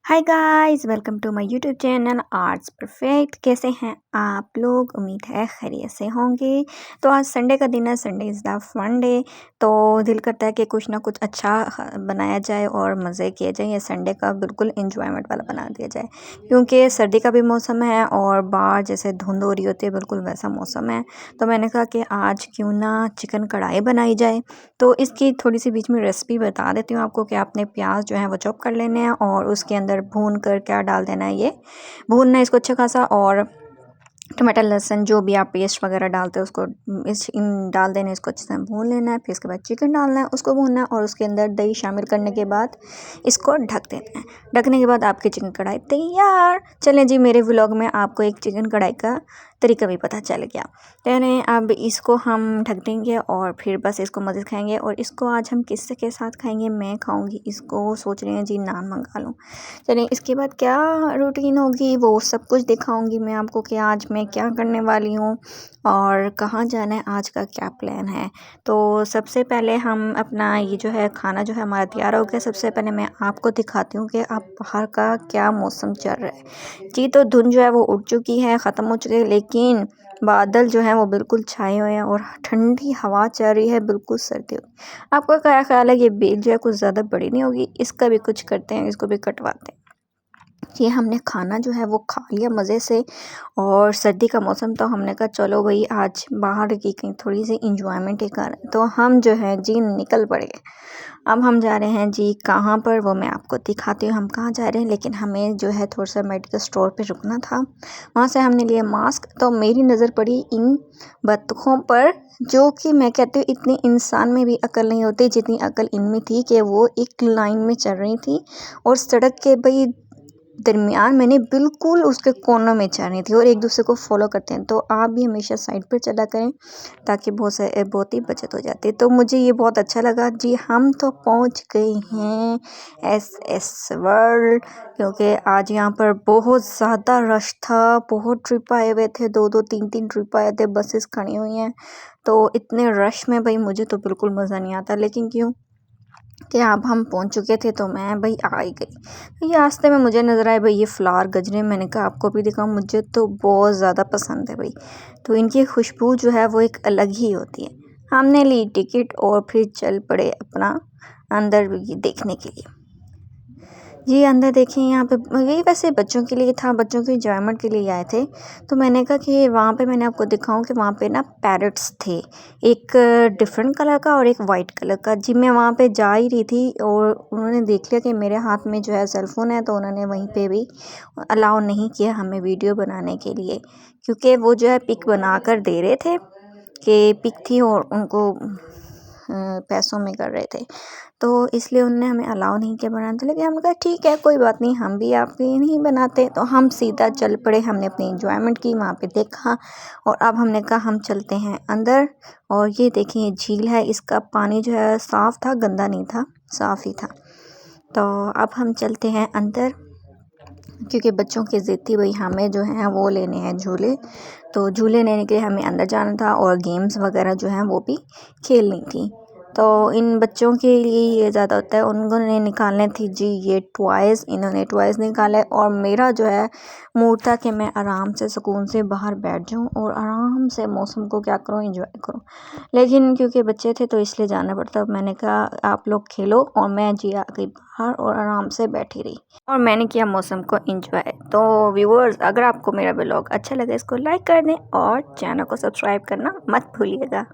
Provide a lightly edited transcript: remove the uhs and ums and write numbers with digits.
Hi guys, welcome to my YouTube channel arts perfect. कैसे हैं आप लोग? उम्मीद है खैरियत से होंगे। तो आज संडे का दिन है, Sunday is the fun day. तो दिल करता है कि कुछ ना कुछ अच्छा बनाया जाए और मज़े किए जाए। ये संडे का बिल्कुल इंजॉयमेंट वाला बना दिया जाए, क्योंकि सर्दी का भी मौसम है और बाहर जैसे धुंध हो रही होती है, बिल्कुल वैसा मौसम है। तो मैंने कहा कि आज क्यों ना चिकन कढ़ाई बनाई जाए। तो इसकी थोड़ी सी बीच में रेसिपी बता देती हूँ आपको कि आपने प्याज जो है वो चॉप कर लेने हैं और उसके अंदर भून कर क्या डाल देना है, ये भूनना है इसको अच्छा खासा। और टमाटर लहसुन जो भी आप पेस्ट वगैरह डालते हैं उसको डाल देना है, इसको अच्छे से भून लेना है। फिर उसके बाद चिकन डालना है, उसको भूनना है और उसके अंदर दही शामिल करने के बाद इसको ढक देना है। ढकने के बाद आपकी चिकन कढ़ाई तैयार। चलें जी, मेरे व्लॉग में आपको एक चिकन कढ़ाई का तरीका भी पता चल गया। यानी अब इसको हम ढक देंगे और फिर बस इसको मज़े से खाएंगे। और इसको आज हम किससे के साथ खाएंगे? मैं खाऊंगी इसको, सोच रहे हैं जी नान मंगा लूँ। चलिए, इसके बाद क्या रूटीन होगी वो सब कुछ दिखाऊंगी मैं आपको कि आज मैं क्या करने वाली हूँ और कहाँ जाना है, आज का क्या प्लान है। तो सबसे पहले हम अपना ये जो है खाना जो है हमारा तैयार हो गया। सबसे पहले मैं आपको दिखाती हूँ कि आप बाहर का क्या मौसम चल रहा है जी। तो धुंध जो है वो उड़ चुकी है, ख़त्म हो चुकी है, लेकिन बादल जो हैं वो बिल्कुल छाए हुए हैं और ठंडी हवा चल रही है, बिल्कुल सर्दी हो। आपका क्या ख्याल है? ये बेल जो है कुछ ज़्यादा बड़ी नहीं होगी? इसका भी कुछ करते हैं, इसको भी कटवाते हैं। ये हमने खाना जो है वो खा लिया मज़े से। और सर्दी का मौसम, तो हमने कहा चलो भाई आज बाहर की कहीं थोड़ी सी इंजॉयमेंट ही करें। तो हम जो है जी निकल पड़े। अब हम जा रहे हैं जी कहाँ पर, वो मैं आपको दिखाती हूँ हम कहाँ जा रहे हैं। लेकिन हमें जो है थोड़ा सा मेडिकल स्टोर पे रुकना था, वहाँ से हमने लिया मास्क। तो मेरी नज़र पड़ी इन बत्तखों पर, जो कि मैं कहती हूँ इतनी इंसान में भी अकल नहीं होती जितनी अकल इनमें थी कि वो एक लाइन में चल रही थी और सड़क के भाई दरमियान मैंने बिल्कुल उसके कोनों में चलनी थी और एक दूसरे को फॉलो करते हैं। तो आप भी हमेशा साइड पर चला करें ताकि बहुत ही बचत हो जाती है। तो मुझे ये बहुत अच्छा लगा जी। हम तो पहुंच गए हैं एस वर्ल्ड, क्योंकि आज यहाँ पर बहुत ज़्यादा रश था। बहुत ट्रिप आए हुए थे, दो दो तीन तीन ट्रिप आए थे, बसेस खड़ी हुई हैं। तो इतने रश में भाई मुझे तो बिल्कुल मज़ा नहीं आता, लेकिन क्यों कि अब हम पहुंच चुके थे तो मैं भाई आ ही गई। ये रास्ते में मुझे नज़र आए भाई ये फ्लावर गजरे, मैंने कहा आपको भी दिखाऊं, मुझे तो बहुत ज़्यादा पसंद है भाई। तो इनकी खुशबू जो है वो एक अलग ही होती है। हमने ली टिकट और फिर चल पड़े अपना अंदर ये देखने के लिए। जी अंदर देखें, यहाँ पे यही वैसे बच्चों के लिए था, बच्चों के एंजॉयमेंट के लिए आए थे। तो मैंने कहा कि वहाँ पे मैंने आपको दिखाऊं कि वहाँ पे ना पैरट्स थे, एक डिफरेंट कलर का और एक वाइट कलर का। जी मैं वहाँ पे जा ही रही थी और उन्होंने देख लिया कि मेरे हाथ में जो है सेलफ़ोन है, तो उन्होंने वहीं पे भी अलाउ नहीं किया हमें वीडियो बनाने के लिए, क्योंकि वो जो है पिक बना कर दे रहे थे कि पिक थी और उनको पैसों में कर रहे थे। तो इसलिए उन्होंने हमें अलाउ नहीं किया बनाने। तो लेकिन हमने कहा ठीक है कोई बात नहीं, हम भी आपके नहीं बनाते। तो हम सीधा चल पड़े, हमने अपनी एंजॉयमेंट की, वहाँ पे देखा और अब हमने कहा हम चलते हैं अंदर। और ये देखिए ये झील है, इसका पानी जो है साफ़ था, गंदा नहीं था, साफ़ ही था। तो अब हम चलते हैं अंदर, क्योंकि बच्चों की ज़िद थी भाई हमें जो है वो लेने हैं झूले। तो झूले लेने के लिए हमें अंदर जाना था और गेम्स वगैरह जो हैं वो भी खेलनी थी। तो इन बच्चों के लिए ये ज़्यादा होता है, उन्होंने निकालने थी जी ये टॉयज़, इन्होंने टॉयज़ निकाले और मेरा जो है मूड था कि मैं आराम से सुकून से बाहर बैठ जाऊं और आराम से मौसम को क्या करूं, एंजॉय करूं। लेकिन क्योंकि बच्चे थे तो इसलिए जाना पड़ता। मैंने कहा आप लोग खेलो और मैं जी आ गई बाहर और आराम से बैठी रही और मैंने किया मौसम को एंजॉय। तो व्यूअर्स, अगर आपको मेरा ब्लॉग अच्छा लगे इसको लाइक कर दें और चैनल को सब्सक्राइब करना मत भूलिएगा।